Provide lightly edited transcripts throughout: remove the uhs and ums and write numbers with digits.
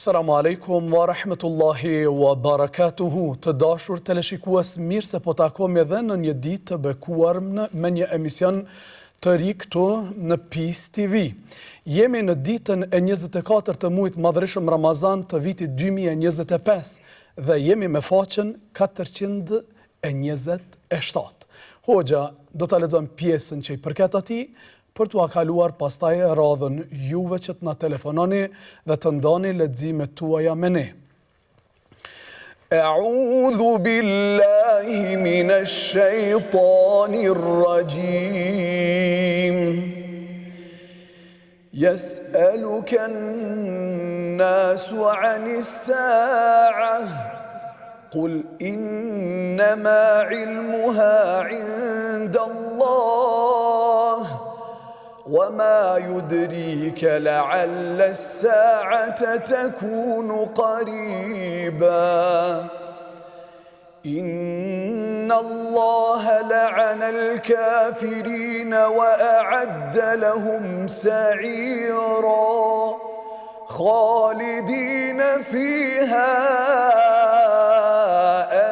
Assalamu alaikum wa rahmetullahi wa barakatuhu. Të dashur teleshikues, mirë se po takohemi edhe në një ditë të bekuar me një emision të ri këtu në Peace TV. Jemi në ditën e 24 të muajit madhërishëm Ramazan të vitit 2025 dhe jemi me faqen 427. Hoxha do ta lexojmë pjesën që i përket atij, për t'u kaluar pastaj radhën juve që t'na telefononi dhe të ndani leximet tuaja me ne. A'udhu billahi minash shaitanir rajim. Yas'aluka an-nasu 'anis sa'ah. Qul innama 'ilmuha 'inda Allah. وما يدريك لعل الساعة تكون قريبا إن الله لعن الكافرين وأعد لهم سعيرا خالدين فيها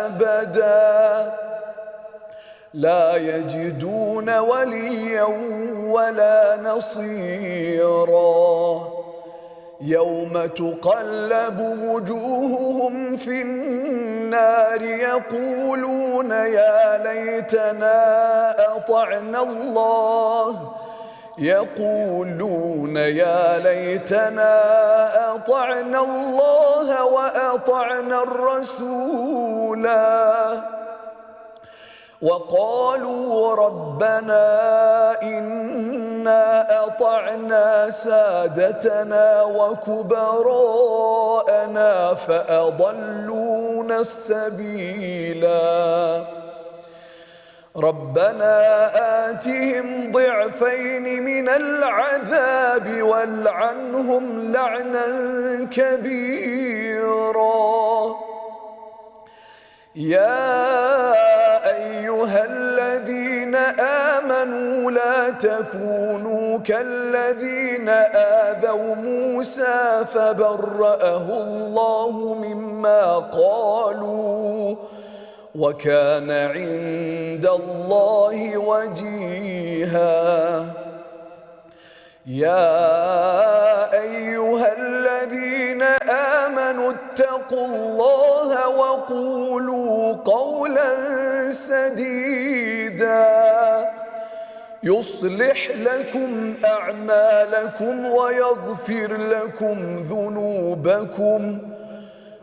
أبدا لا يجدون وليا ولا نصيرا يوم تقلب وجوههم في النار يقولون يا ليتنا أطعنا الله وأطعنا الرسولا وقالوا ربنا إنا أطعنا سادتنا وكبراءنا فأضلونا السبيلا ربنا آتهم ضعفين من العذاب والعنهم لعنا كبيرا يا أيها الذين آمنوا لا تكونوا كالذين آذوا موسى فبرأه الله مما قالوا وكان عند الله وجيها يا أيها الذين آمنوا اتقوا الله وقولوا قولا سديدا يصلح لكم أعمالكم ويغفر لكم ذنوبكم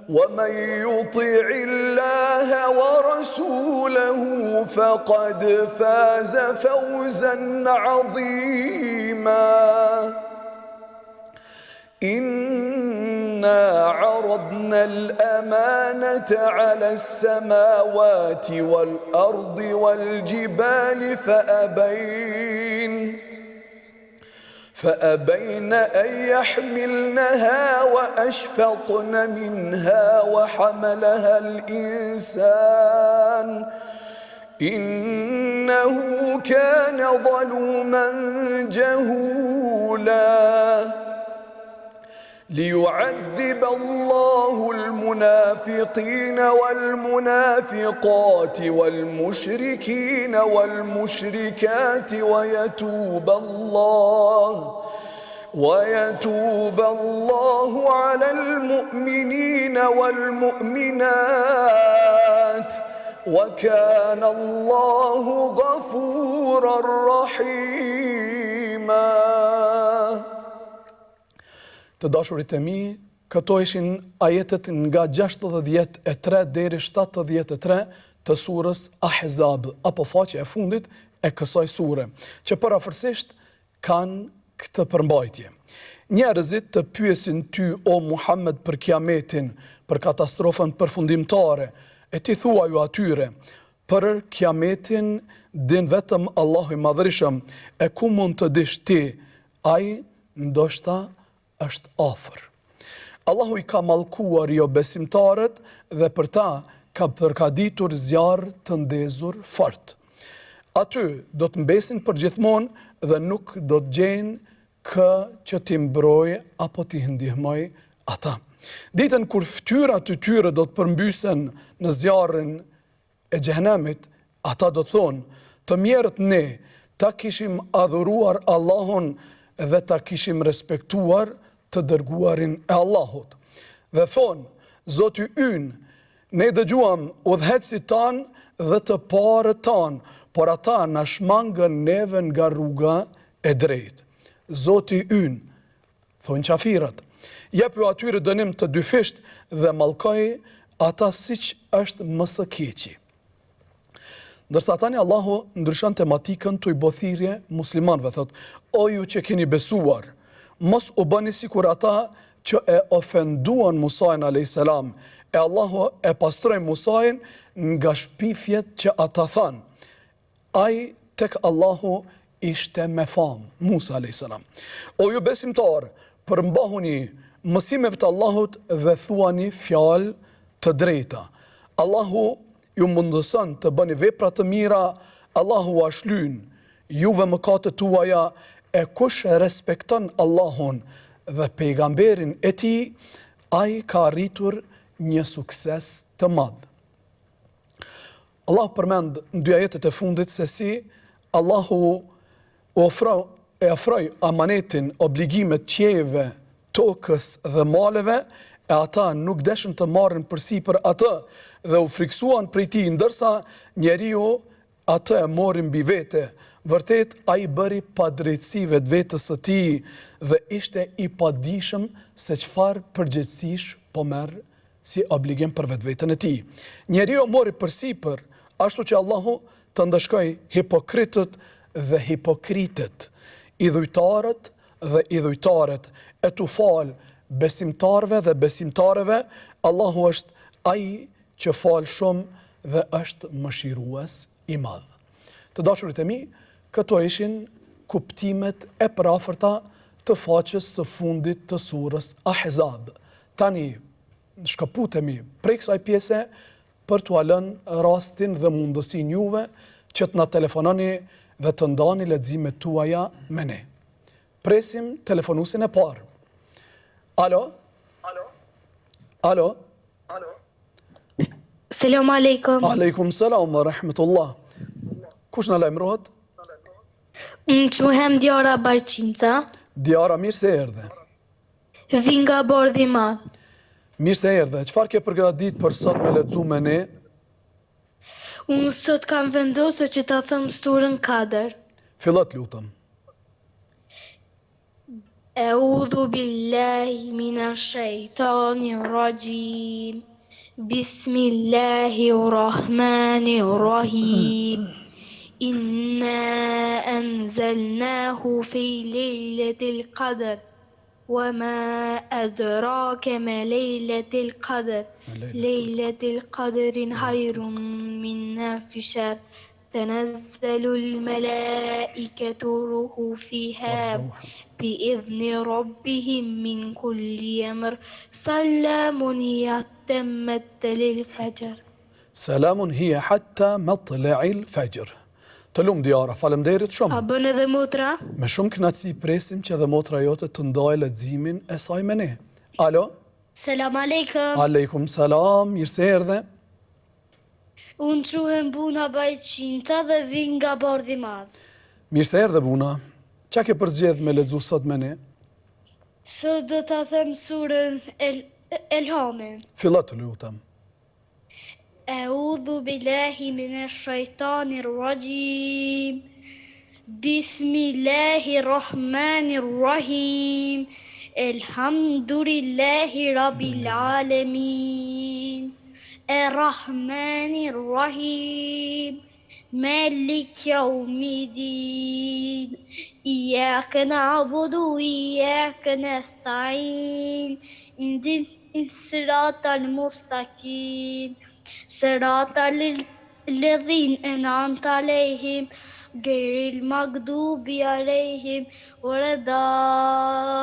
ومن يطع الله ورسوله فقد فاز فوزا عظيما إنا عرضنا الأمانة على السماوات والأرض والجبال فأبين أن يحملنها وأشفقن منها وحملها الإنسان إنه كان ظلوما جهولا ليعذب الله المنافقين والمنافقات والمشركين والمشركات ويتوب الله على المؤمنين والمؤمنات وكان الله غفورا رحيما. Të dashurit e mi, këto ishin ajetet nga 63 deri 73 të surës Ahzab, apo faqja e fundit e kësaj sure, që parafërsisht kanë këtë përmbajtje. Njerëzit të pyesin ty, o Muhammed, për kiametin, për katastrofën përfundimtare, e ti thua ju atyre, për kiametin din vetëm Allahu i Madhërisëm, e ku mund të dish ti, ai ndoshta është afër. Allahu i ka mallkuar jo besimtarët dhe për ta ka përkaditur zjarr të ndezur fort. Aty do të mbesin përgjithmonë dhe nuk do të gjejnë kë që t'i mbrojë apo t'i ndihmoj ata. Ditën kur fytyrat të tyre do të përmbysen në zjarrin e xhenemit, ata do të thonë, të mjerët ne ta kishim adhuruar Allahun dhe ta kishim respektuar të dërguarin e Allahut. Dhe thonë, Zoti ynë, ne dëgjuam udhëhecit tanë dhe të parët tanë, por ata na shmangën neve nga rruga e drejtë. Zoti ynë, thonë qafirat, jepi atyre dënim të dyfisht dhe mallkoi ata siç është më së keqi. Ndërsa tani Allahu ndryshon tematikën të i bothirje muslimanëve, thot, o ju që keni besuar, mos u bëni sikur ata që e ofenduan Musajin a.s. E Allahu e pastroi Musajin nga shpifjet që ata thanë. Ai tek Allahu ishte me famë, Musa a.s. O ju besimtar, përmbahuni mësimeve të Allahut dhe thuani fjalë të drejta. Allahu ju mundëson të bëni vepra të mira, Allahu a shlyn juve mëkatet tuaja, e kush respekton Allahun dhe pejgamberin e tij, ai ka arritur një sukses të madh. Allah përmend në dy ajetet e fundit se si Allahu e ofroi amanetin, obligimet qiejve, tokës dhe maleve, e ata nuk deshën të marrin përsipër atë dhe u friksuan prej tij, ndërsa njeriu atë e mori mbi vete. Vërtet, ai bëri padrejtësi vetës së tij dhe ishte i padijshëm se çfarë përgjegjësish po merr si obligim për vetveten e tij. Njeriu mori përsipër, ashtu që Allahu të ndëshkoi hipokritët dhe hipokritët, idhujtarët dhe idhujtaret, e tu fal besimtarve dhe besimtareve. Allahu është ai që fal shumë dhe është mëshirues i madh. Të dashurit e mi, këto ishin kuptimet e parafërta të faqes së fundit të surës Ahzab. Tani shkëputemi prej kësaj pjese për t'u lënë rastin dhe mundësinë juve që të na telefononi dhe të ndani leximet tuaja me ne. Presim telefonuesin e parë. Alo? Alo? Selam aleikum. Aleikum selam wa rahmetullah. Kush na lajmërohet? Unë quhem Diara Barqinca. Diara, mirë se erdhe. Vi nga Bordhi i Madh. Mirë se erdhe. Çfarë ke përgatitur për sot me lexu me ne? Unë sot kam vendosur që ta them surën Kadr. Fillo të lutem. A'udhu billahi minash shaitanir rajim. Bismillahir rahmanir rahim. إنا أنزلناه في ليلة القدر وما أدراك ما ليلة القدر ليلة القدر خير من ألف شهر تنزل الملائكة روح فيها بإذن ربهم من كل أمر سلام هي تمت للفجر. Selamun hiya hatta matla'il fajr. Të lumë Diara, faleminderit shumë. A bën edhe motra? Me shumë kënaqësi presim që edhe motra jote të ndajë leximin e saj me ne. Alo? Selam aleikum. Aleikum salam, mirë se erdhe. Unë quhem Buna Barqinca dhe vi nga Bordhi i Madh. Mirë se erdhe Buna. Çka ke përzgjedh me lexu sot me ne? Sot do ta them surën Elhamin. Fillo të lutem. أعوذ بالله من الشيطان الرجيم بسم الله الرحمن الرحيم الحمد لله رب العالمين الرحمن الرحيم مالك يوم الدين إياك نعبد وإياك نستعين اهدنا الصراط المستقيم صراط الذين أنعمت عليهم غير المغضوب عليهم ولا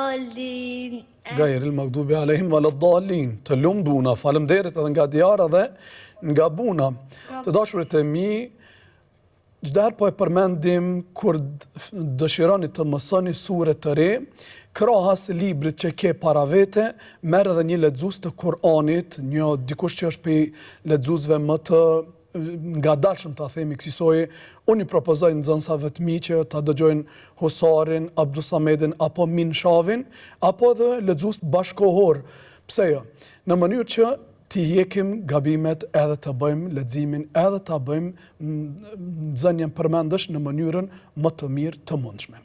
الضالين. غير المغضوب عليهم ولا الضالين. Të lumë Buna, faleminderit edhe nga Diara dhe nga Buna. Të dashurit e mi, Çdoherë po e përmendim kur dëshironi të mësoni sure të re, krahas librit që ke para vete, merr edhe një lexues të Kur'anit, dikush që është për lexuesve më të ngadalshëm ta themi kësaj. Unë i propozoj nxënësave të mi që ta dëgjojnë Husarin, Abdusamedin apo Minshavin, apo edhe lexues bashkohor. Pse jo? Në mënyrë që t'i hekim gabimet edhe të bëjmë leximin, edhe ta bëjmë nxënjen përmendësh në mënyrën më të mirë të mundshme.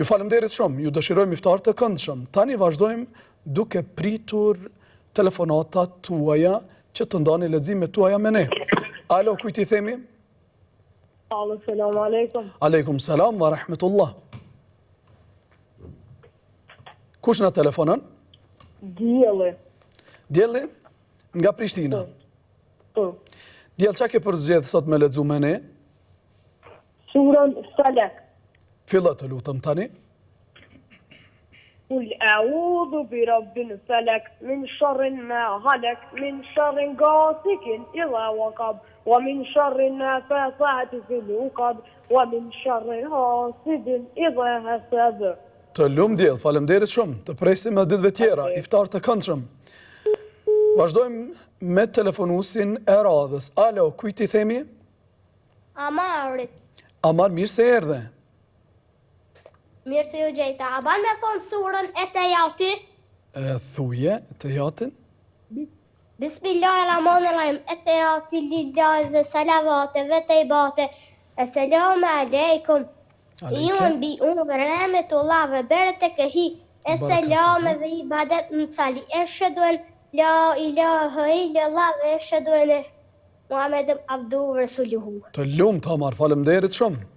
Ju falemnderit shumë, ju dëshirojmë iftar të këndshëm. Tani vazhdojmë duke pritur telefonatat tuaja që të ndani leximet tuaja me ne. Alo, kujt i themi? Alo, selam aleikum. Aleikum selam wa rahmetullah. Kush na telefonon? Dielli. Dielli? Nga Prishtina. Po. Diell, çka ke përzgjedh sot me lexu me ne? Surën Falak. Fillo të lutem tani. قل أعوذ برب الفلك من شر ما هلك من شر غاسق إذا وقب ومن شر النفاثات في العقد ومن شر حاسد إذا حسد. Të lumë Diell, falemnderit shumë. Të presim edhe ditëve tjera, iftar të këndshëm. Vazhdojmë me telefonusin e radhës. Alo, kujt i themi? Amarit. Amar, mirë se erdhe. Mirë se ju gjejta. A ban me thonë surën e të jati? Thuje, të jatin? Bismillahirrahmanirrahim. E të jati lillahi dhe salavate ve të i bate. Assalamu alaikum. Ion bi unë ve rahmetullah ve beret e këhi. Assalamu ve ibadet në cali. Eshheduen la ilaha illallah ve eshheduen Muhammedem abdu ve rasuluhu. Të lumë të Amar, falemnderit shumë.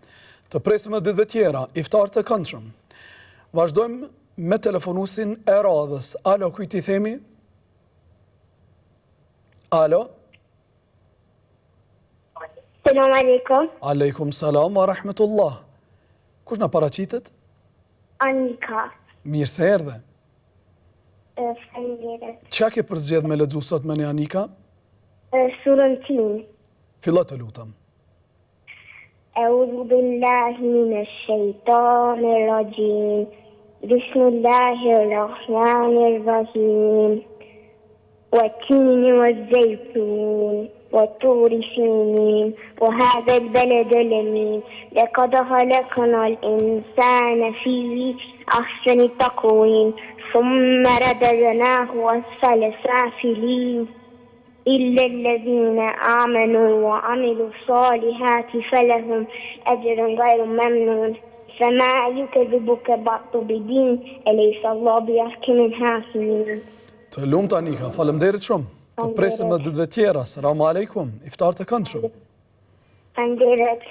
Të presim edhe ditëve tjera, iftar të këndshëm. Vazhdojmë me telefonusin e radhës. Alo, kujt i themi? Alo? Selam aleikum. Aleikum salam wa rahmetullah. Kush na paraqitet? Anika. Mirë se erdhe. Faleminderit. Çka ke përzgjedh me lexu sot me ne Anika? Surën Tin. Fillo të lutem. أعوذ بالله من الشيطان الرجيم بسم الله الرحمن الرحيم والتين والزيتون والطور سينين وهذا البلد الأمين لقد خلقنا الإنسان في أحسن تقويم ثم رددناه أسفل سافلين إلا الذين آمنوا وعملوا الصالحات فلهم أجر غير ممنون فما يكذبك بعد بالدين أليس الله بأحكم الحاكمين. Të lumt Anika, falemnderit shumë. Të presim edhe ditëve tjera. Selam aleikum, iftar të këndshëm. Faleminderit.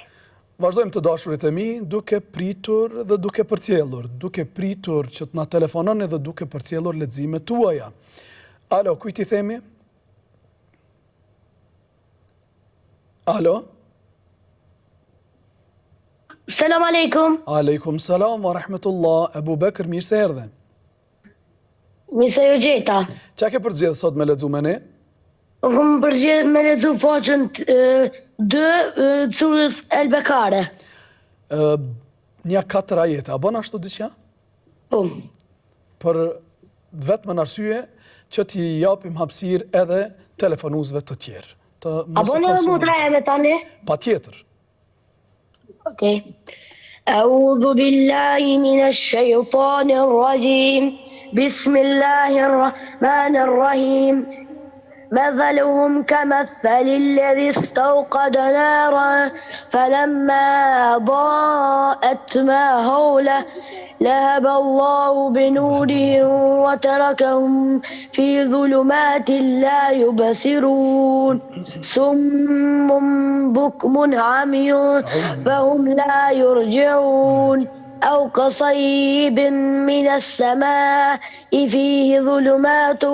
Vazhdojmë të dashurit e mi duke pritur dhe duke përcjellur, duke pritur që të na telefononi dhe duke përcjellur leximet tuaja. Alo, kujt i themi? Alo? Selam aleikum. Aleikum salam wa rahmetullah. Ebu Bekër, mirë se erdhe. Mirë se ju gjeta. Qa ke përzgjedh sot me lexu me ne? Unë kom përgjith me lexu faqen 2 surës El Bekare. Nja 4 ajete, a bën ashtu diçka? Po. Për vetëm në arsye që t'i japim hapësirë edhe telefonuzve të tjerë. A bën edhe mu trajeme tani? Pa tjetër. Okej. أعوذ بالله من الشيطان الرجيم بسم الله الرحمن الرحيم مثلهم كمثل الذي استوقد نارا فلما ضاءت ما حوله ذهب الله بنورهم وتركهم في ظلمات لا يبصرون صم بكم عمي فهم لا يرجعون أو كصيب من السماء فيه ظلمات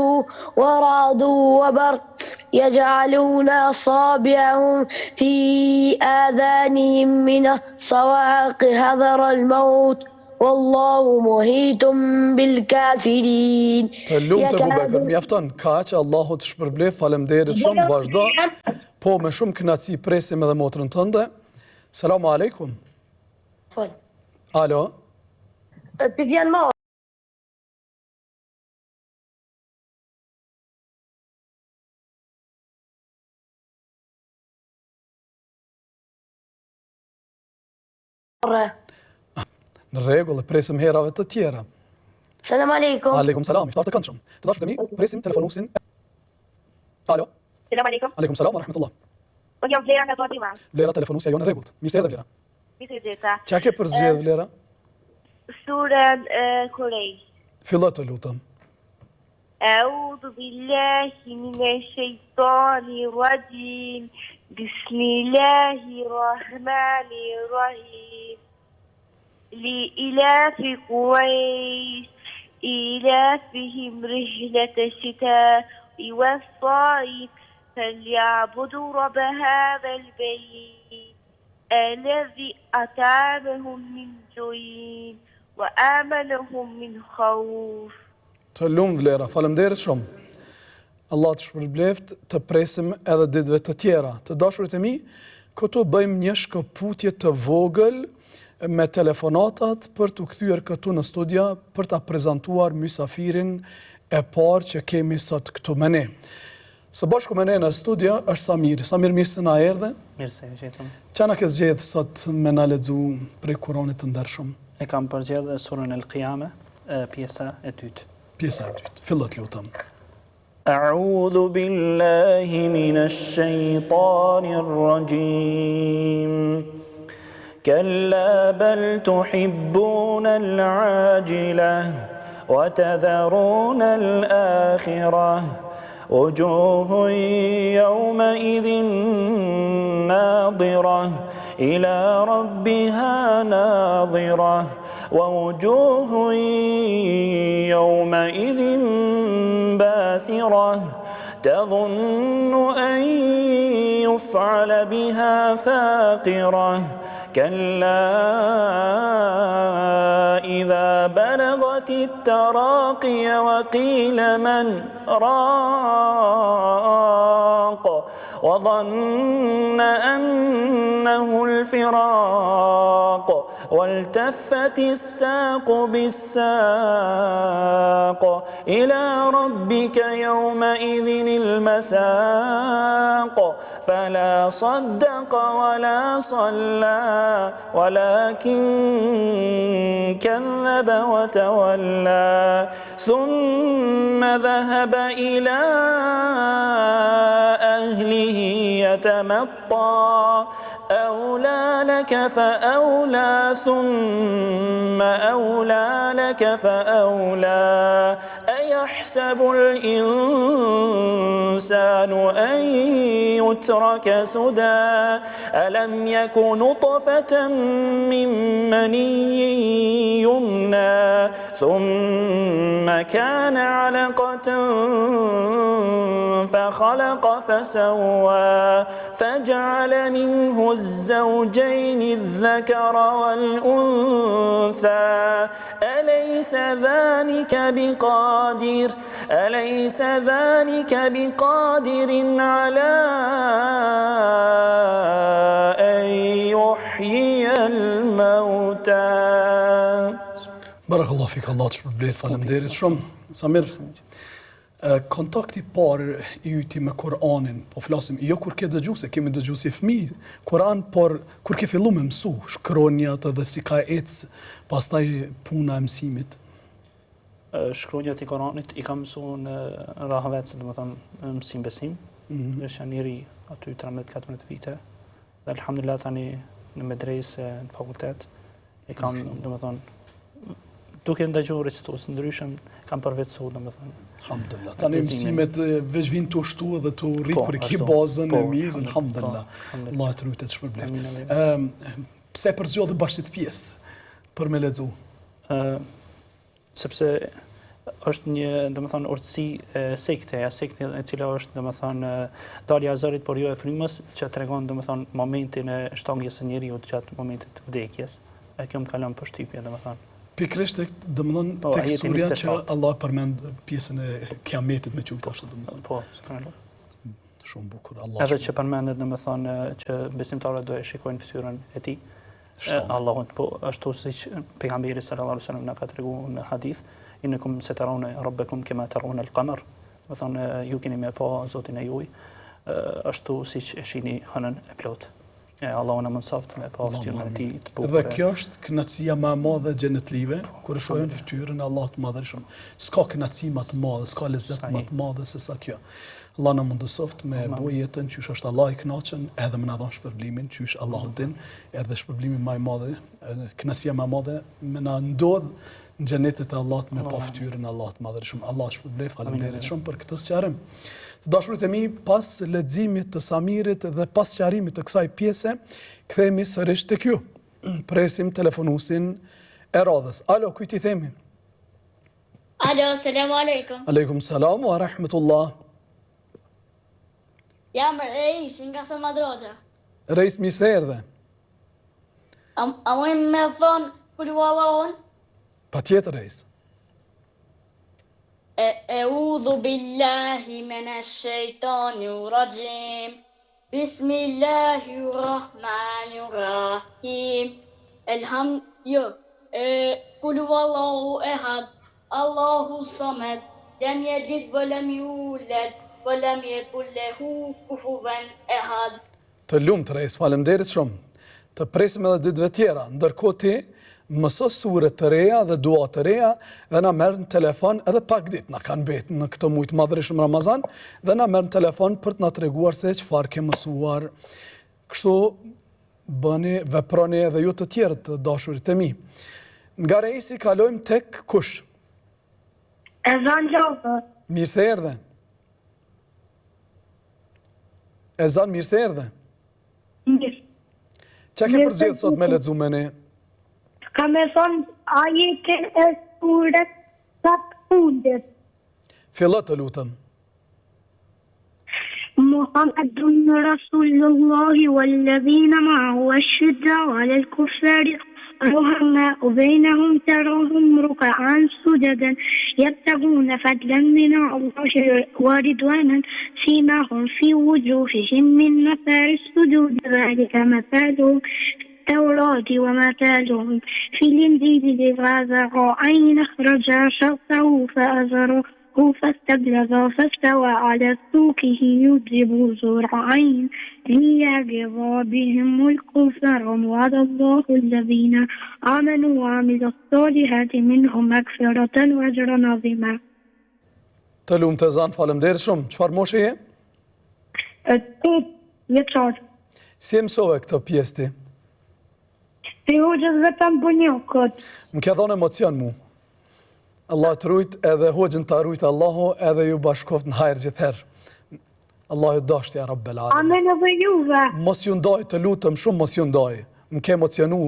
ورعد وبرق يجعلون أصابعهم في آذانهم من الصواعق حذر الموت والله محيط بالكافرين. Të lumt Ebu Bekër, mjafton kaq, Allahu të shpërblef, faleminderit shumë, vazhdo. Po me shumë kënaqësi presim edhe motrën tënde, Selamu alaikum. Fol. Alo. Ti vjen më. Në rregull, presim herave të tjera. Selam aleikum. Aleikum salam, iftar të këndshëm. Të dashur të mi, presim telefonusin. Alo. Selam aleikum. Aleikum salam wa rahmatullah. Unë jam Vlera nga Zoti Madh. Vlera, telefonusja jo në rregullt. Mirë se erdhe Vlera. Mirë se Çka ke përzgjedh Vlera? Surën Kurejsh. Fillo të lutem. أعوذ بالله من الشيطان الرجيم بسم الله الرحمن الرحيم لإلاف قريش إيلافهم رحلة الشتاء والصيف فليعبدوا رب هذا البيت الذي أطعمهم من جوع وآمنهم من خوف. Të lumë Vlera, faleminderit shumë. Allah të shpërbleft, të presim edhe ditëve të tjera. Të dashurit e mi, këtu bëjmë një shkëputje të vogël me telefonatat për të kthyer këtu në studia për ta prezantuar mysafirin e parë që kemi sot këtu me ne. Së bashku me ne në studia është Samir. Samir, mirë se na erdhe. Mirë se gjetëm. Qa na ke zgjedh sot me na lexu prej Kuranit të ndershëm? E kam përgjedhë surën El-Qiyame, pjesa e dytë. Pjesa e dytë. Fillo të lutem. أعوذ بالله من الشيطان الرجيم كلا بل تحبون العاجلة وتذرون الآخرة وجوه يومئذ ناظرة إلى ربها ناظرة ووجوه يومئذ باسرة تظن أن يفعل بها فاقرة كلا إذا بلغت التراقي وقيل من راق وظن أنه الفراق والتفت الساق بالساق إلى ربك يومئذ المساق فلا صدق ولا صلى ولكن كذب وتولى ثم ذهب إلى أهله يتمطى أولى لك فأولى ثم أولى لك فأولى أيحسب الإنسان أن يترك سدى ألم يك نطفة من مني يمنى ثم كان علقة فخلق فسوى فجعل منه الزوجين الذكر والأنثى أليس ذلك بقادر على أن يحيي الموتى. Barakallahu fik, Allah të shpërblet, faleminderit shumë. Samir, kontakti parë i yti me Kur'anin, po flasim, jo kur ke dëgju, se kemi dëgju si fëmijë Kur'an, por kur ke fillu me mësu, shkronjat edhe si ka ecë, pastaj puna e mësimit. Shkronjat i Koranit i kam mësu në Rahavec, dhe më thonë mësim besim, është janë njëri aty 13-14 vite, dhe alhamdulillah tani në medrese, në fakultet, e kam, dhe më thonë, duke ndëgju recitues ndryshëm, kam përvetësu, dhe më thonë. Alhamdulillah, tani mësimet veç vinë të ushtu dhe të rritë kur e ki bazën e mirë, alhamdulillah. Allah të rritë të shpërbleft. Pse përzgjodhe bashkët pjesë për me lexu? Sepse është një, domethënë, urtësi sekte e cila është, domethënë, dalja e zërit por jo e frymës, që tregon, domethënë, momentin e shtangjes së njeriut gjatë momentit të vdekjes. E kjo më kalon përshtypje, domethënë. Pikrisht domethënë tek surja që Allah përmend pjesën e kiametit me qujtë ashtu domethënë. Po, subhanallahu. Shumë bukur. Allah Edhe që përmendet domethënë që besimtarët do e shikojnë fytyrën e tij. Allahun, po ashtu siç pejgamberi sallallahu alaihi wasallam na ka treguar në hadith, innakum satarawna rabbakum kama tarawna al-qamar. Do thonë ju keni me pa Zotin e juaj, ashtu siç e shihni hënën e plot. Allahu na mësoft me pa fytyrën e tij të bukur. Dhe kjo është kënaqësia më e madhe xhenetlive, kur e shohim fytyrën e Allahut të Madhërisht. S'ka kënaqësi më të madhe, s'ka lezet më të madhe se sa kjo. Allah na mundësoft me bojë jetën qysh është Allah i kënaqën, edhe më na dhon shpërblimin qysh Allahu din, edhe shpërblimi më i madh, kënaqësia më e madhe më na ndodh në xhenetet e Allahut me pa fytyrën e Allahut të Madhërisht. Allah shpërblef, faleminderit shumë për këtë sqarim. Të dashurit e mi, pas leximit të Samirit dhe pas sqarimit të kësaj pjese, kthehemi sërish tek ju. Presim telefonusin e radhës. Alo, kujt i themi? Alo, selamu alaikum. Aleikum salam wa rahmatullah. Jam Reis nga Somadroxha. Reis, mirë se erdhe. A mujmë me thonë kulu Allahun? Patjetër, Reis. Eudhu billahi minash shaitanir rajim. Bismillahirrahmanirrahim. Kulu Allahu ehad. Allahu samed. Lem yelid ve lem yulad. Vëlem jekun lehu kufuven ehad. Të lumt, Reis, faleminderit shumë. Të presim edhe ditëve tjera. Ndërkohë ti mëso sure të reja dhe dua të reja dhe na merr në telefon edhe pak ditë na kanë mbetë në këtë muaj të madhërisht Ramazan dhe na merr në telefon për të na treguar se çfarë ke mësuar. Kështu bëni, veproni edhe ju të tjerë të dashurit e mi. Nga Reisi kalojmë tek kush? Ezan Gjofa. Mirë se erdhe. Ezan, mirë se erdhe. Mirë. Qa ke përzgjedhur sot me lexu me ne? Ka me thonë ajetin e surës sa të fundit. Fillo të lutem. محمد رسول الله والذين معه أشداء على الكفار رحماء بينهم تراهم ركعا سجدا يبتغون فضلا من الله ورضوانا سيماهم في وجوههم من أثر السجود ذلك مثلهم في التوراة ومثلهم في الإنجيل لهذا أن أخرج شطه فأزره فاستبلغ فاستوى على سوقه يجيب زرعين ليغيظ بهم الكفار وعد الله الذين آمنوا وعملوا الصالحات منهم مغفرة وأجرا عظيما. Të lumë të zanë, faleminderit shumë. Çfarë moshe je? 8 vjeçar. Si e mësove këtë pjesë ti? Si hoxhës vetëm bunjokët. Më ke dhënë emocion mu. Allah të rujt edhe hoxhën të rujt Allahu edhe ju bashkoft në hajrë gjithherë. Allah ju dashtë ja Rabbel Alamin. Amen edhe juve. Mos ju ndaj, të lutëm shumë, mos ju ndaj. Më ke emocionu,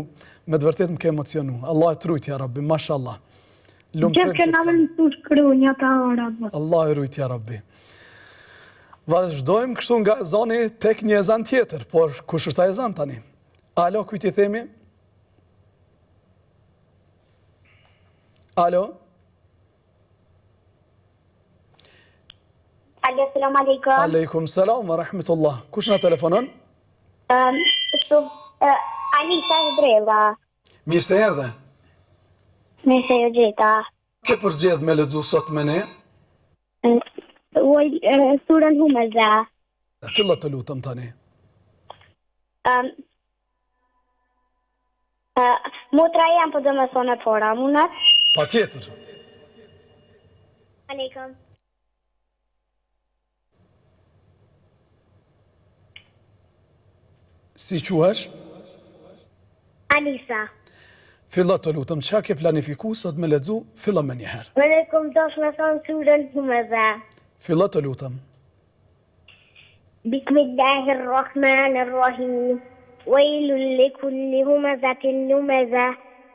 me të vërtet më ke emocionu. Allah të rujt ja Rabbi, mashallah. Gjithë këna me në të shkruja të arabë. Allah e rujt ja Rabbi. Vazhdojmë kështu nga ezani tek një ezan tjetër, por kush është a ezan tani? Alo, kujt i themi? Alo? Alo, selam aleikum. Aleikum salam wa rahmetullah. Kush na telefonon? Anisa Drella. Mirë se erdhe. Mirë se ju gjeta. Ke përzgjedh me lexu sot me ne? Surën Humaza. Fillo të lutem tani. Motra jam po do me thonë e fora, munat? Patjetër. Aleikum. Si quhesh? Anisa. Fillo të lutem, çka ke planifiku sot me lexu? Fillo me një herë. Aleikum, dosh me thonë surën Humaza. Fillo të lutem. Bismillahirrahmanirrahim. Wailul likulli humazatin lumaza.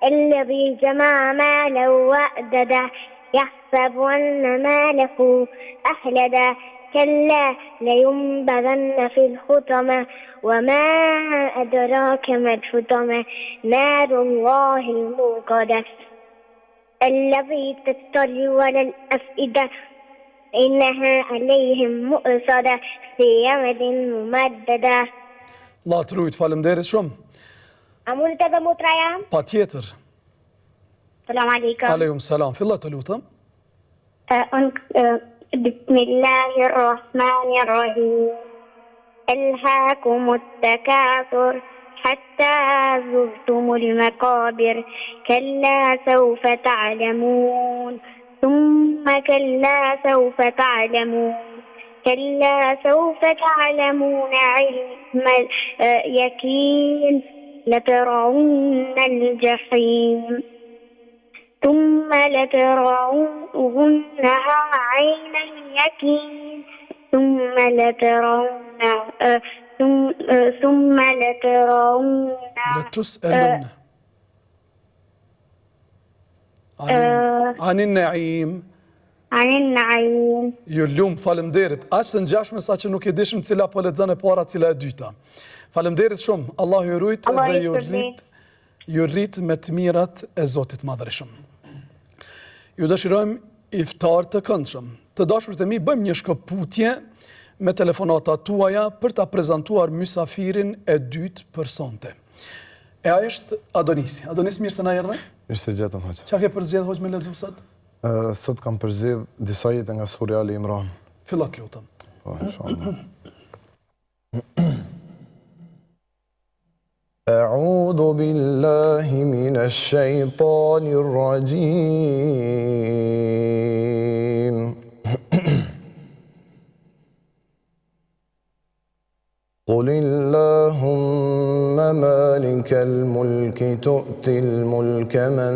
الذي جمع مالا وأعدده يحسب أن ماله أخلده كلا لينبذن في الحطمة وما أدراك ما الحطمة نار الله الموقدة الذي تطلع على الأفئدة إنها عليهم مؤصدة في يوم ممددة. Allah të rujt, faleminderit shumë. A mund të dhe mutra jam? Pa tjetër. Salam alaikum. Aleikum salam. Fillat të lutëm. Bismillahirrahmanirrahim. ألهاكم التكاثر حتى زرتم المقابر كلا سوف تعلمون ثم كلا سوف تعلمون كلا سوف تعلمون علم اليقين لترون الجحيم ثم لترونها عين اليقين ثم لترون لتسألن عن النعيم. عن النعيم. Ju lum, faleminderit. Aq të ngjashme sa që nuk e dishim cila po lexon e para, cila e dyta. Faleminderit shumë. Allahu ju rujt dhe ju rrit me të mirat e Zotit Madhërisht. Ju dëshirojmë iftar të këndshëm. Të dashurit e mi, bëjmë një shkëputje me telefonata tuaja për ta prezantuar mysafirin e dytë për sonte. E a është Adonisi. Adonis, mirë se na erdhe. Mirë se gjetëm, hoqë. Qa ke përzgjedh, hoqë, me lexu sot? Sot kam përzgjedh disa jete nga surja Ali Imran. Fillat lutëm. Po, inshallah. أعوذ بالله من الشيطان الرجيم قل اللهم مالك الملك تؤتي الملك من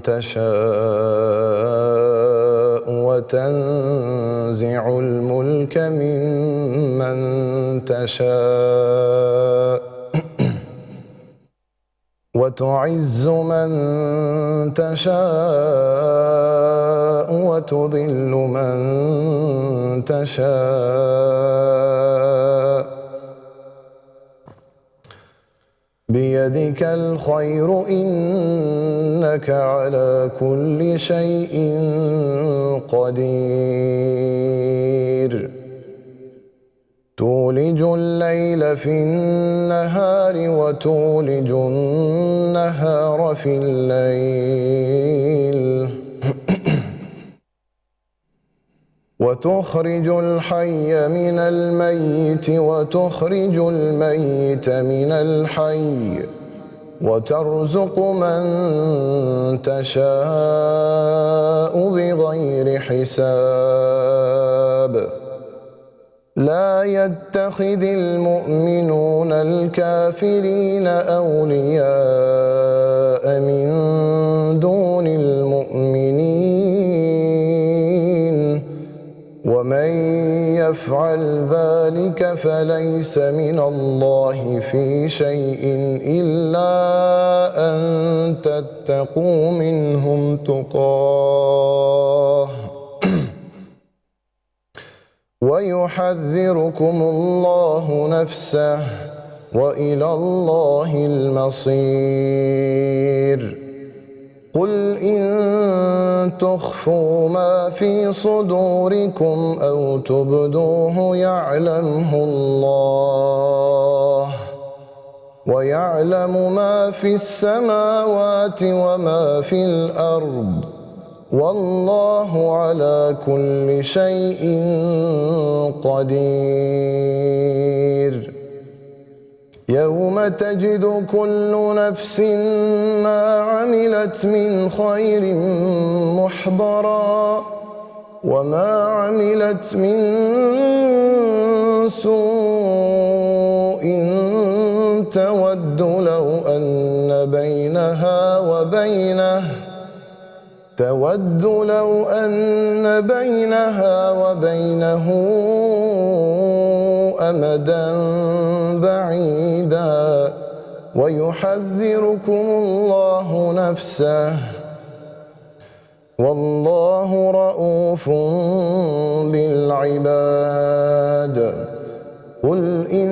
تشاء وتنزع الملك ممن تشاء وتعز من تشاء وتضل من تشاء بيدك الخير إنك على كل شيء قدير تولج الليل في النهار وتولج النهار في الليل وتخرج الحي من الميت وتخرج الميت من الحي وترزق من تشاء بغير حساب لا يتخذ المؤمنون الكافرين أولياء من دون المؤمنين ومن يفعل ذلك فليس من الله في شيء إلا أن تتقوا منهم تقاه ويحذركم الله نفسه وإلى الله المصير قل إن تخفوا ما في صدوركم أو تبدوه يعلمه الله ويعلم ما في السماوات وما في الأرض والله على كل شيء قدير يوم تجد كل نفس ما عملت من خير محضرا وما عملت من سوء تود لو أن بينها وبينه أمدا بعيدا ويحذركم الله نفسه والله رؤوف بالعباد قل إن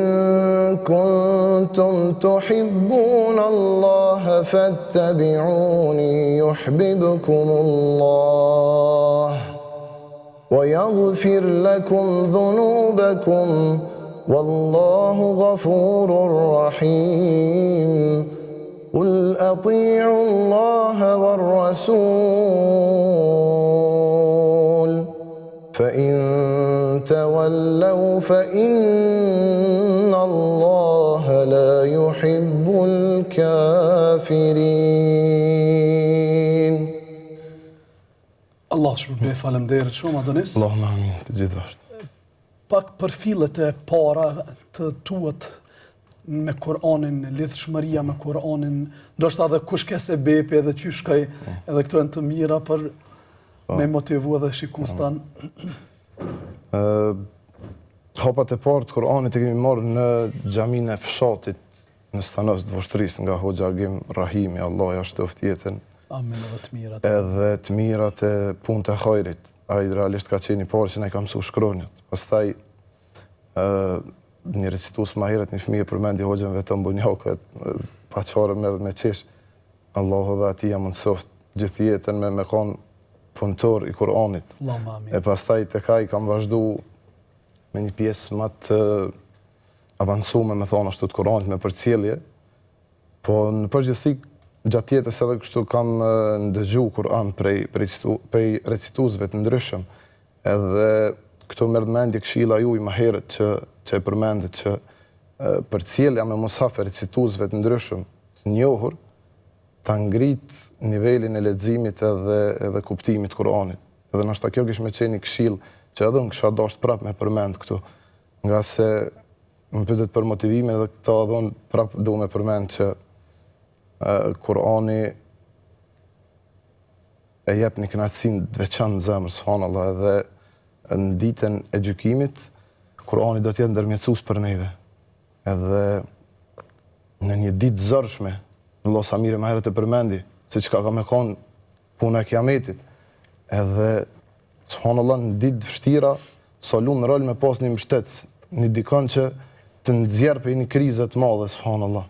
كنتم تحبون الله فاتبعوني يحببكم الله ويغفر لكم ذنوبكم والله غفور رحيم قل أطيعوا الله والرسول فإن تولوا فإن الله لا يحب الكافرين. Allah shpërblet, faleminderit shumë Adonis. Allahumma amin, të gjithashtu. Pak për fillet e para të tuat me Kur'anin, lidhshmëria me Kur'anin, ndoshta edhe kush ka sebepi edhe qysh ka edhe këto janë të mira për me motivu edhe shikustan. Hapat e parë të Kur'anit e kemi marrë në xhaminë e fshatit në Stanos të Voshtrisë nga Hoxha Agim Rahimi, Allah ja shtoft jetën. Amin edhe të mirat. Edhe të mirat e punët e hajrit. Ai realisht ka qenë i parë që na ka mësuar shkronjat. Pastaj një recitues më herët një fëmijë përmendi Hoxhën vetëm bunjakët, pa çfarë merret me qesh. Allahu dhe atij ja mundsoft gjithë jetën me kon punëtor i Kur'anit. Allahumma amin. E pastaj tek ai kam vazhdu me një pjesë më të avancuar, me thonë ashtu të Kur'anit me përcjellje. Po në përgjithësi gjatë jetës edhe kështu kam ndëgju Kur'an prej recituesve të ndryshëm. Edhe këto merr mendje këshilla juaj më herët që e përmendet që përcjellja me mushaf e recituesve të ndryshëm të njohur ta ngrit nivelin e leximit edhe kuptimit të Kur'anit. Edhe ndoshta kjo kish më qenë një këshill që edhe unë kisha dashur prap me përmend këtu, nga se më pyetet për motivimin edhe këto edhe unë prap dua me përmend që Kur'ani e jep një kënaqësinë të veçantë në zemër, subhanallahu, edhe në ditën e gjykimit Kur'ani do të jetë ndërmjetësues për neve. Edhe në një ditë zërshme, Allah Samiri më herët e përmendi se çka ka me kon puna e kiametit. Edhe subhanallahu në ditë të vështira solum në rol me pas një mbështetës, një dikon që të nxjerr për një krizë të madhe, subhanallahu.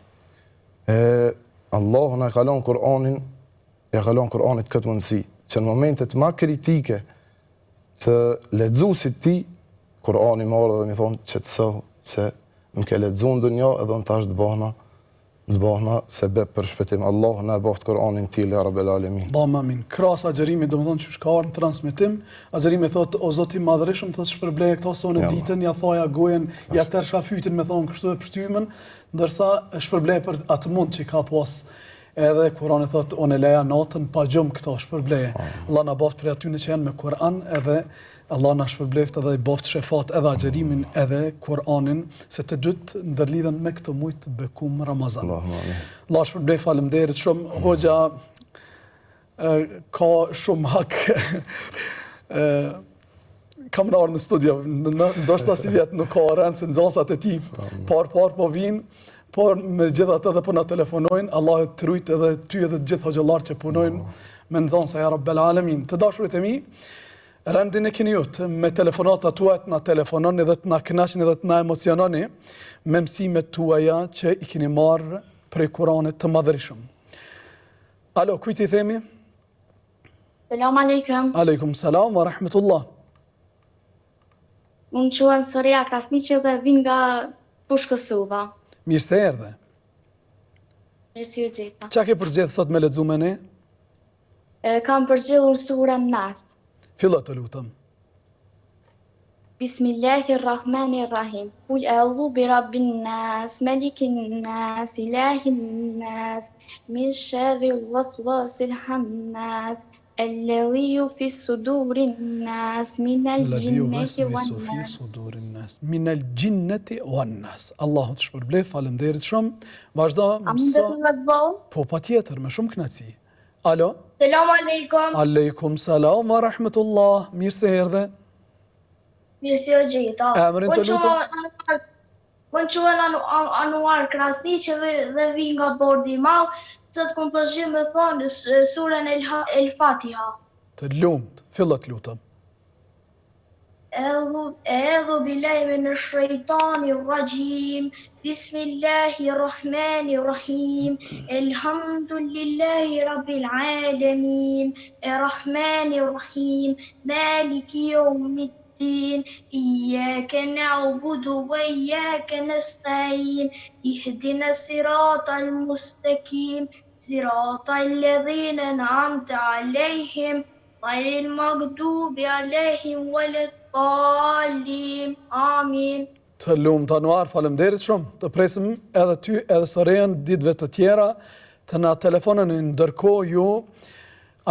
Allahu na ka lënë Kur'anin, ja ka lënë Kur'anit këtë mundësi, që në momentet më kritike të lexuesit ti, Kur'ani më ardhe dhe mi thonë qetëso se më ke lexuar në dunjë edhe unë tash të bëhna sebeb për shpëtim. Allahu na bëft Kur'anin til ya Rabbel Alamin. Allahumma amin. Krahas agjerimit, domethënë që ka ardhur në transmetim, agjerimi thotë o Zoti i Madhërisht, thotë shpërbleje këto sonë ditën, ja thaja gojen, ja tërsha fytin me thonë kështu e pështymen, ndërsa shpërbleje për atë mund që ka pas. Edhe Kurani thotë unë leja natën pa gjumë këto shpërbleje. Allah na boft për atyre që janë me Kur'an, edhe Allah na shpërbleft edhe i boft shefat edhe agjerimin edhe Kur'anin, se të dytë ndërlidhen me këtë muaj të bekum Ramazan. Allah shpërblef, faleminderit shumë. Hoxha ka shumë hak. Kam në orë në studio, ndoshta si vjetë nuk ka rënë se nxënësat e tij par po vinë, por me gjithatë edhe po na telefonojnë. Allah të rujt edhe ty edhe të gjithë hoxhallarë që punojnë me nxënësa ya Rabbel Alamin. Të dashurit e mi, rendin e keni jutë me telefonata tuajt, na telefononi edhe të na kënaqni edhe të na emociononi me mësimet tuaja që i keni marrë prej Kuranit të Madhërisëm. Alo, kujt i themi? Selam aleikum. Aleikum salam wa rahmetullah. Unë quhem Soria Krasniqe dhe vin nga Pushkësuva. Mirë se erdhe. Mirë si u gjeta. Qa ke përzgjedhë sot me lexu me ne? Kam përgjithur surën Nas. Fillo të lutëm. Bismillahirrahmanirrahim. Kul a'udhu bi rabbin nas, malikin nas, ilahin nas, min sharril waswasil hannas, alladhi fi sudurin nas, minal jinnati wan nas. Minal jinnati wan nas. Allahu të shpërblef, faleminderit shumë. Vazhdo. A mund të vazhdoj? Po patjetër, me shumë kënaqësi. Alo. Selam aleikum. Aleikum salam wa rahmetullah. Mirë se erdhe. Mirë si o gjeta. Emrin të lutëm. Unë quhen Anuar Krasniqe dhe vi nga Bordi i Madh, sot kom përgjigj me thonë surën El Fatiha. Të lumt, fillo të lutëm. أعوذ بالله من الشيطان الرجيم بسم الله الرحمن الرحيم الحمد لله رب العالمين الرحمن الرحيم مالك يوم الدين إياك نعبد وإياك نستعين اهدنا الصراط المستقيم صراط الذين أنعمت عليهم غير المغضوب عليهم ولا الضالين آمين. Të lumë të anuar, faleminderit shumë, të presim edhe ty edhe Sorean ditëve të tjera të na telefonën, ndërkohë ju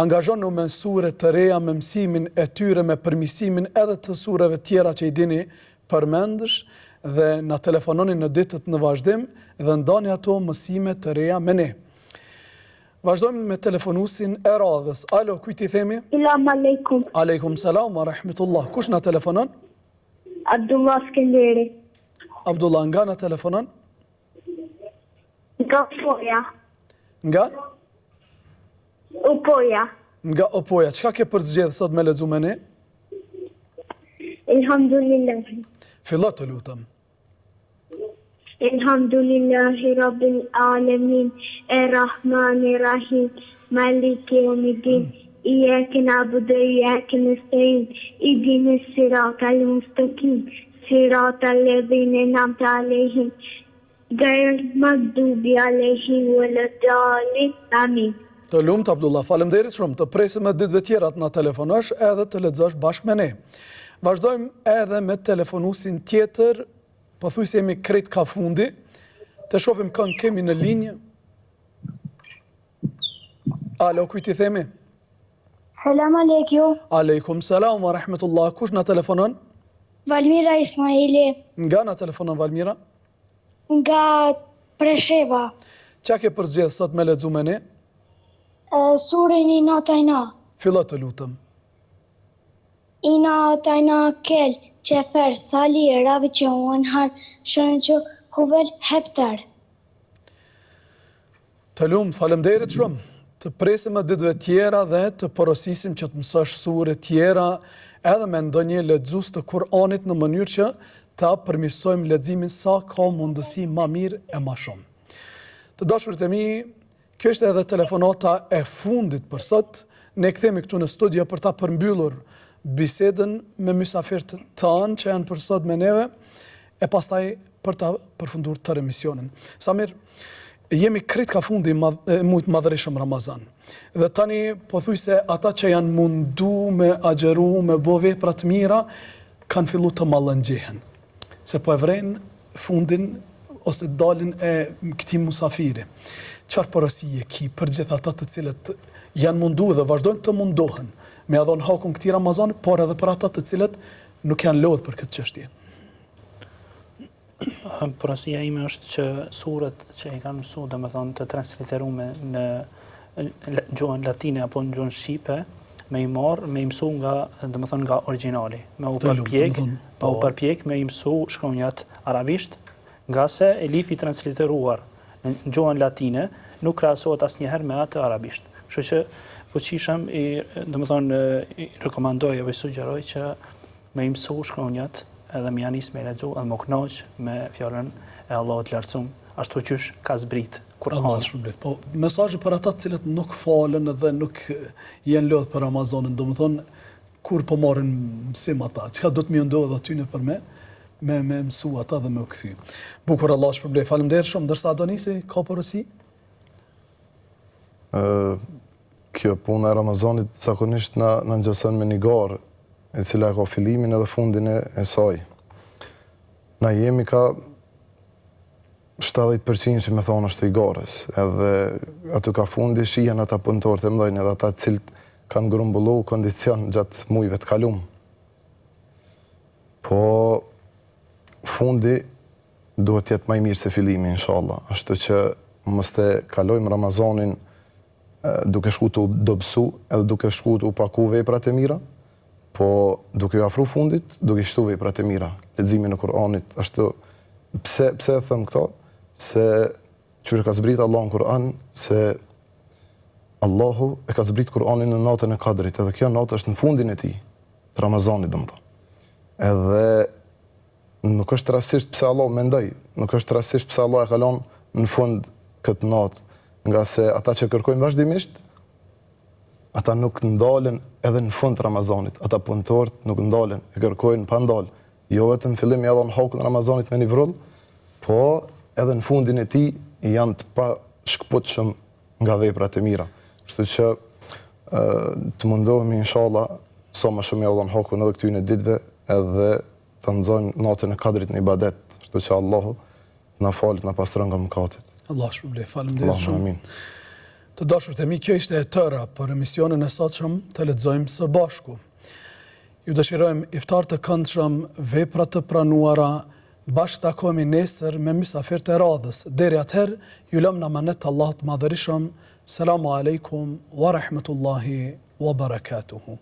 angazhonu me sure të reja, me mësimin e tyre, me përmisimin edhe të sureve tjera që i dini përmendësh dhe na telefononi në ditët në vazhdim dhe ndani ato mësime të reja me ne. Vazhdojmë me telefonusin e radhës. Alo, kujt i themi? Selam aleikum. Aleikum salam wa rahmetullah. Kush na telefonon? Abdullah Skenderi. Abdullah, nga na telefonon? Nga Opoja. Nga? Opoja. Nga Opoja. Çka ke për zgjedhë sot me lexu me ne? Elhamdulillah. Fillo të lutem. Elhamdulillahi Rabbil Alamin, Errahmanir Rahim, Maliki Yawmiddin, Iyyaka na'budu wa iyyaka nasta'in, ihdinas siratal mustaqim, siratal ladzina an'amta 'alayhim, ghayril maghdubi 'alayhim waladdallin. Amin. Të lumt Abdullah, faleminderit shumë. Të presim edhe ditëve tjera të na telefonosh edhe të lexosh bashkë me ne. Vazhdojmë edhe me telefonusin tjetër. Po thuj se jemi krejt ka fundi, të shofim kënë kemi në linjë. Alo, kujt i themi? Selam aleikum. Aleikum salam wa rahmetullah. Kush na telefonon? Valmira Ismaili, Nga na telefonon Valmira? nga Presheva. Qa ke përzgjedh sot me lexu me ne? Surin Ina Tajna. Fillo të lutëm. Ina Tajna Kel, Qefer, Sali, Ravi që Wanhar, Shën që Huvel, Heptar. Të lumë, faleminderit shumë. Të presim e ditëve tjera dhe të porosisim që të mësosh sure tjera edhe me ndonjë lexues të Kur'anit në mënyrë që ta përmirësojmë leximin sa ka mundësi ma mirë e ma shumë. Të dashurit e mi, kjo është edhe telefonata e fundit për sot. Ne kthehemi këtu në studio për ta përmbyllur bisedën me mysafirët tanë që janë për sot me neve e pastaj për ta përfunduar të emisionin. Samir, jemi krejt ka fundi mujt madhërishëm Ramazan. Dhe tani po thuj se ata që janë mundu me agjeru, me bo vepra të mira, kanë fillu të mallëngjehen. Se po e vrejnë fundin ose dalin e këtij musafiri. Çfarë porosie ki për gjithë ata të cilët janë mundu dhe vazhdojnë të mundohen me adhon hakun këtij Ramazani, por edhe për ata të cilët nuk janë lodhë për këtë çështje? Porosia ime është që surët që i kanë mësu, dhe me thonë të transliterume në gjuhën latine apo në gjuhën shqipe, me i marë, me i mësu nga, dhe me thonë nga originali. Me u përpjek me i mësu shkronjat arabisht, nga se e lifi transliteruar në gjuhën latine nuk krahasohet asnjëherë me atë arabisht. Kështu që fuqishëm dhe me thonë i rekomandoj apo i sugjeroj që me i mësu shkronjat edhe më janis me lexu edhe më kënaq me fjalën e Allahut lartësuar, ashtu qysh ka zbrit Kur'ani. Po mesazhi për ata të cilët nuk falen dhe nuk janë lodhur për Ramazanin, domethënë kur po marrin mësim ata, çka do të më ndodh aty në për me mësu ata dhe me u kthy. Bukur, Allah shpërblet. Faleminderit shumë. Ndërsa Adonisi ka porosi? Kjo puna e Ramazanit zakonisht na ngjason me një garë, e cila ka fillimin edhe fundin e saj. Na jemi ka 70% që me thonë është i garës, edhe aty ka fundi shihen ata punëtorët e mëdhenj, edhe ata cilët kanë grumbullu kondicion gjatë mujve të kalum. Po fundi duhet jetë më i mirë se fillimi, inshallah. Ashtu që mos të kalojmë Ramazanin duke shku të dobësu, edhe duke shku të paku veprat e mira, po duke ju afru fundit, duke shtu veprat e mira. Leximin e Kur'anit, ashtu pse e them këto? Se qyre ka zbrit Allah në Kur'an, se Allahu e ka zbrit Kur'anin në natën e Kadrit, edhe kjo natë është në fundin e tij, të Ramazanit domethënë. Edhe nuk është rastisht pse Allah mendoj, nuk është rastisht pse Allah e kalon në fund këtë natë, nga se ata që kërkojnë vazhdimisht, ata nuk ndalen edhe në fund të Ramazanit, ata punëtorët nuk ndalen, e kërkojnë pa ndalë, jo vetëm fillim edhe në hakun e Ramazanit me një vrull, po edhe në fundin e tij janë të pa shkputshëm nga veprat e mira. Kështu që të mundohemi inshallah sa më shumë edhe në hakun edhe këtyre ditëve edhe të nxojmë natën e Kadrit në ibadet, kështu që Allahu na falet, na pastron nga mëkatet. Allah shpërblet. Faleminderit shumë. Amin. Të dashur të mi, kjo ishte e tëra për emisionin e sotshëm të lexojmë së bashku. Ju dëshirojmë iftar të këndshëm, vepra të pranuara, bashkë takohemi nesër me mysafir të radhës. Deri atëherë, ju lëm në amanet të Allahut të Madhërisëm. Selamu alaikum wa rahmetullahi wa barakatuhu.